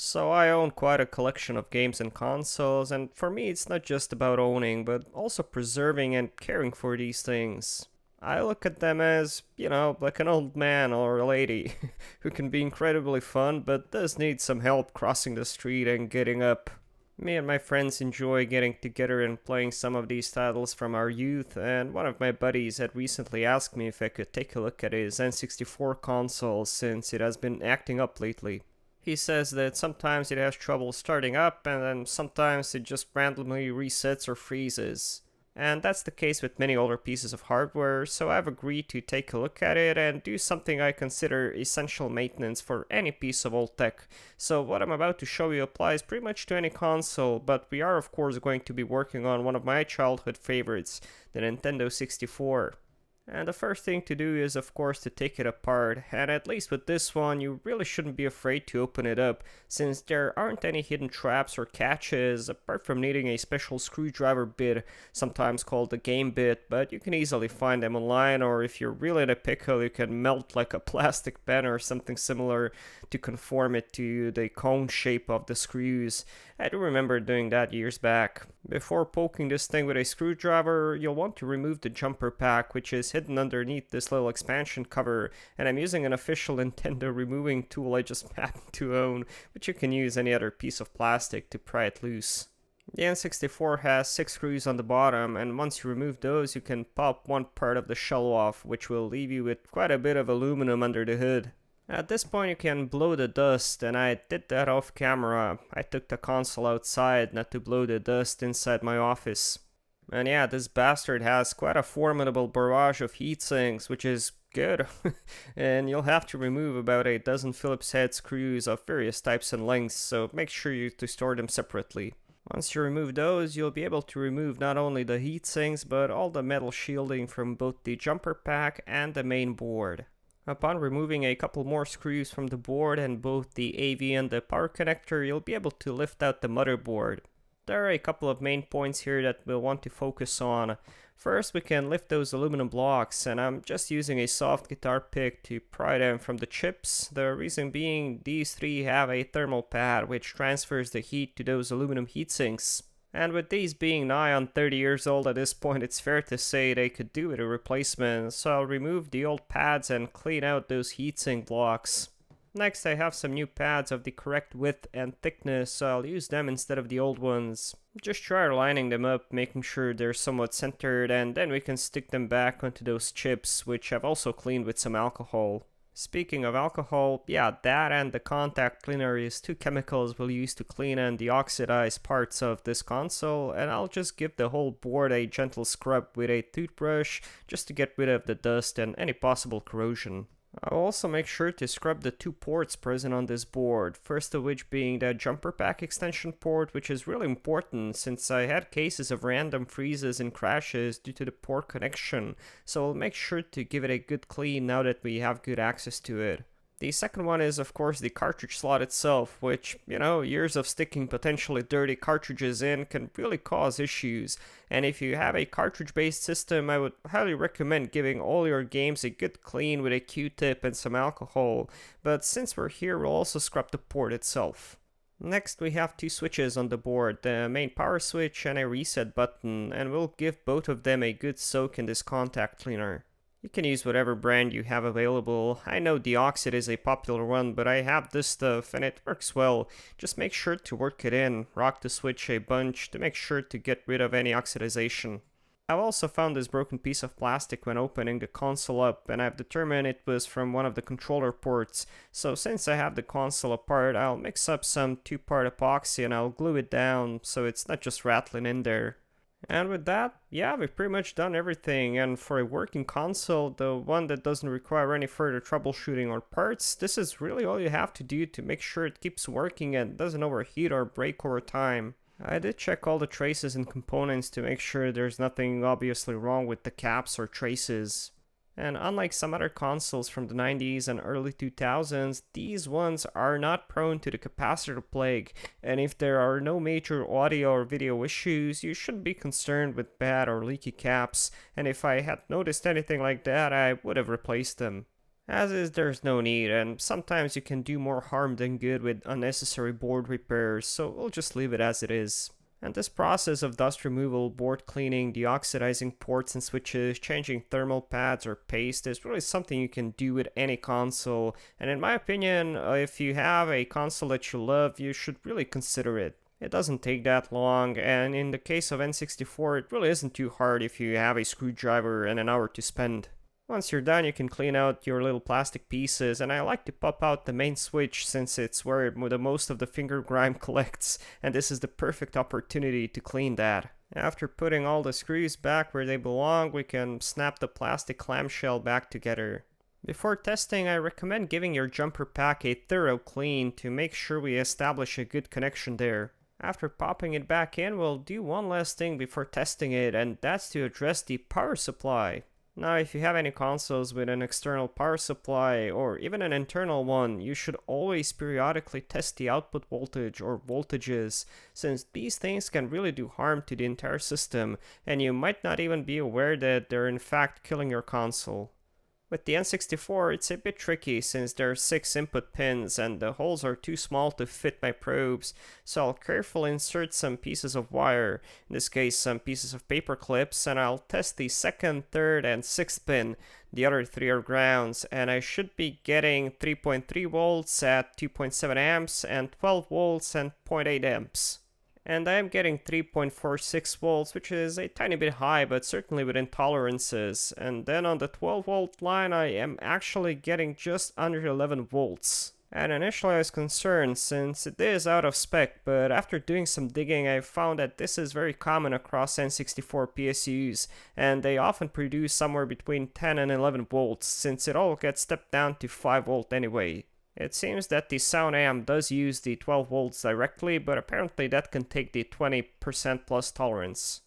So I own quite a collection of games and consoles, and for me it's not just about owning, but also preserving and caring for these things. I look at them as, like an old man or a lady who can be incredibly fun but does need some help crossing the street and getting up. Me and my friends enjoy getting together and playing some of these titles from our youth, and one of my buddies had recently asked me if I could take a look at his N64 console since it has been acting up lately. He says that sometimes it has trouble starting up and then sometimes it just randomly resets or freezes. And that's the case with many older pieces of hardware, so I've agreed to take a look at it and do something I consider essential maintenance for any piece of old tech. So what I'm about to show you applies pretty much to any console, but we are of course going to be working on one of my childhood favorites, the Nintendo 64. And the first thing to do is, of course, to take it apart, and at least with this one, you really shouldn't be afraid to open it up, since there aren't any hidden traps or catches, apart from needing a special screwdriver bit, sometimes called the game bit, but you can easily find them online, or if you're really in a pickle, you can melt like a plastic pen or something similar to conform it to the cone shape of the screws. I do remember doing that years back. Before poking this thing with a screwdriver, you'll want to remove the jumper pack, which is hidden underneath this little expansion cover, and I'm using an official Nintendo removing tool I just happen to own, but you can use any other piece of plastic to pry it loose. The N64 has 6 screws on the bottom, and once you remove those, you can pop one part of the shell off, which will leave you with quite a bit of aluminum under the hood. At this point you can blow the dust, and I did that off camera. I took the console outside not to blow the dust inside my office. And yeah, this bastard has quite a formidable barrage of heat sinks, which is good. And you'll have to remove about a dozen Phillips head screws of various types and lengths, so make sure you to store them separately. Once you remove those, you'll be able to remove not only the heat sinks, but all the metal shielding from both the jumper pack and the main board. Upon removing a couple more screws from the board and both the AV and the power connector, you'll be able to lift out the motherboard. There are a couple of main points here that we'll want to focus on. First, we can lift those aluminum blocks, and I'm just using a soft guitar pick to pry them from the chips. The reason being, these three have a thermal pad which transfers the heat to those aluminum heatsinks. And with these being nigh on 30 years old at this point, it's fair to say they could do with a replacement, so I'll remove the old pads and clean out those heatsink blocks. Next, I have some new pads of the correct width and thickness, so I'll use them instead of the old ones. Just try lining them up, making sure they're somewhat centered, and then we can stick them back onto those chips, which I've also cleaned with some alcohol. Speaking of alcohol, yeah, that and the contact cleaner is two chemicals we'll use to clean and deoxidize parts of this console, and I'll just give the whole board a gentle scrub with a toothbrush just to get rid of the dust and any possible corrosion. I'll also make sure to scrub the two ports present on this board, first of which being the jumper pack extension port, which is really important since I had cases of random freezes and crashes due to the poor connection, so I'll make sure to give it a good clean now that we have good access to it. The second one is of course the cartridge slot itself, which, years of sticking potentially dirty cartridges in can really cause issues, and if you have a cartridge-based system, I would highly recommend giving all your games a good clean with a Q-tip and some alcohol, but since we're here, we'll also scrub the port itself. Next, we have two switches on the board, the main power switch and a reset button, and we'll give both of them a good soak in this contact cleaner. You can use whatever brand you have available. I know Deoxit is a popular one, but I have this stuff and it works well. Just make sure to work it in, rock the switch a bunch to make sure to get rid of any oxidization. I've also found this broken piece of plastic when opening the console up, and I've determined it was from one of the controller ports. So since I have the console apart, I'll mix up some 2-part epoxy and I'll glue it down so it's not just rattling in there. And with that, yeah, we've pretty much done everything, and for a working console, the one that doesn't require any further troubleshooting or parts, this is really all you have to do to make sure it keeps working and doesn't overheat or break over time. I did check all the traces and components to make sure there's nothing obviously wrong with the caps or traces. And unlike some other consoles from the 90s and early 2000s, these ones are not prone to the capacitor plague, and if there are no major audio or video issues, you shouldn't be concerned with bad or leaky caps, and if I had noticed anything like that, I would have replaced them. As is, there's no need, and sometimes you can do more harm than good with unnecessary board repairs, so we'll just leave it as it is. And this process of dust removal, board cleaning, deoxidizing ports and switches, changing thermal pads or paste is really something you can do with any console, and in my opinion, if you have a console that you love, you should really consider it. It doesn't take that long, and in the case of N64, it really isn't too hard if you have a screwdriver and an hour to spend. Once you're done, you can clean out your little plastic pieces, and I like to pop out the main switch since it's where the most of the finger grime collects, and this is the perfect opportunity to clean that. After putting all the screws back where they belong, we can snap the plastic clamshell back together. Before testing, I recommend giving your jumper pack a thorough clean to make sure we establish a good connection there. After popping it back in, we'll do one last thing before testing it, and that's to address the power supply. Now, if you have any consoles with an external power supply or even an internal one, you should always periodically test the output voltage or voltages, since these things can really do harm to the entire system, and you might not even be aware that they're in fact killing your console. With the N64, it's a bit tricky since there are 6 input pins and the holes are too small to fit my probes, so I'll carefully insert some pieces of wire, in this case some pieces of paper clips, and I'll test the 2nd, 3rd, and 6th pin. The other 3 are grounds, and I should be getting 3.3 volts at 2.7 amps and 12 volts and 0.8 amps. And I am getting 3.46 volts, which is a tiny bit high, but certainly within tolerances. And then on the 12 volt line, I am actually getting just under 11 volts. And initially I was concerned since it is out of spec, but after doing some digging I found that this is very common across N64 PSUs, and they often produce somewhere between 10 and 11 volts, since it all gets stepped down to 5 volt anyway. It seems that the sound amp does use the 12 volts directly, but apparently that can take the 20% plus tolerance.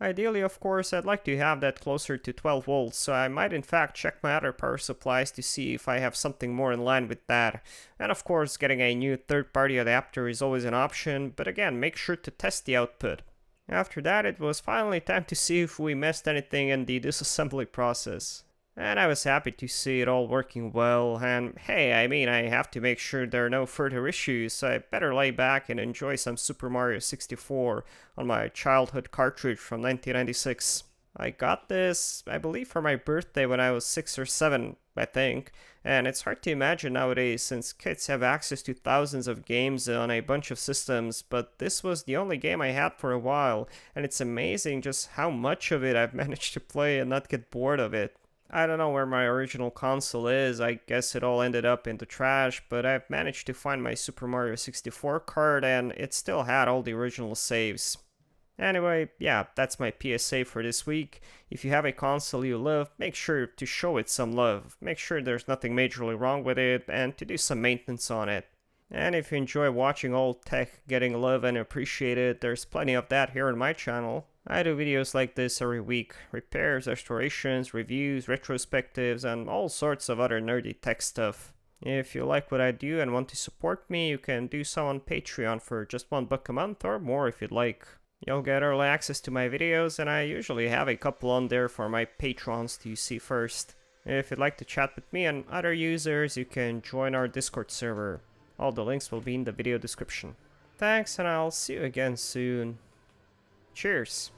Ideally, of course, I'd like to have that closer to 12 volts, so I might in fact check my other power supplies to see if I have something more in line with that. And of course, getting a new third-party adapter is always an option, but again, make sure to test the output. After that, it was finally time to see if we missed anything in the disassembly process. And I was happy to see it all working well, and hey, I mean, I have to make sure there are no further issues, so I better lay back and enjoy some Super Mario 64 on my childhood cartridge from 1996. I got this, I believe, for my birthday when I was 6 or 7, I think, and it's hard to imagine nowadays since kids have access to thousands of games on a bunch of systems, but this was the only game I had for a while, and it's amazing just how much of it I've managed to play and not get bored of it. I don't know where my original console is, I guess it all ended up in the trash, but I've managed to find my Super Mario 64 card and it still had all the original saves. Anyway, yeah, that's my PSA for this week. If you have a console you love, make sure to show it some love, make sure there's nothing majorly wrong with it, and to do some maintenance on it. And if you enjoy watching old tech getting love and appreciated, there's plenty of that here on my channel. I do videos like this every week, repairs, restorations, reviews, retrospectives, and all sorts of other nerdy tech stuff. If you like what I do and want to support me, you can do so on Patreon for just $1 a month or more if you'd like. You'll get early access to my videos, and I usually have a couple on there for my patrons to see first. If you'd like to chat with me and other users, you can join our Discord server. All the links will be in the video description. Thanks, and I'll see you again soon. Cheers!